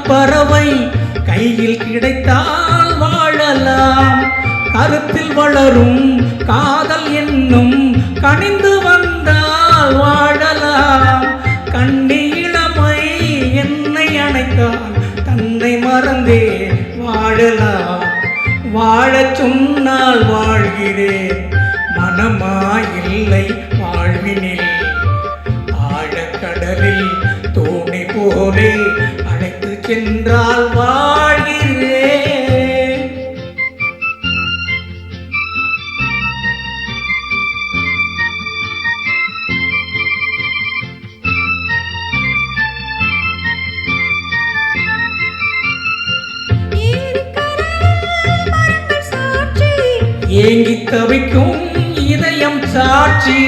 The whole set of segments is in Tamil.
பறவை கையில் கிடைத்தால் வாழலாம். கருத்தில் வளரும் காதல் என்னும் கனிந்து வந்தால் வாழலாம். கண்ணி இளமை என்னை அணைத்தால் தன்னை மறந்தே வாழலாம். வாழச் சொன்னால் வாழ்கிறேன், மனமாயில்லை வாழ்வினில். ஆழக்கடலில் தோணி போலே அழைத்து சென்றால் வாழ்கிறேன். ஏங்கி தவிக்கும் இதயம் சாட்சி,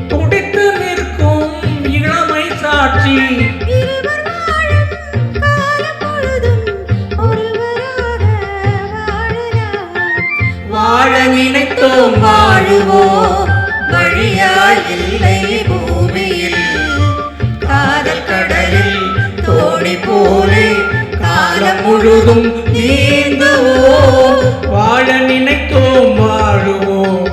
துடித்து நிற்கும் இளமை சாட்சி. வாழ நினைத்தோம் வாழுவோம், வழியாயில்லை பூமியில். காதல் கடலில் தோணி போலே காலம் முழுதும் நீந்துவோம். வாழ நினைத்தோம் வாழுவோம்,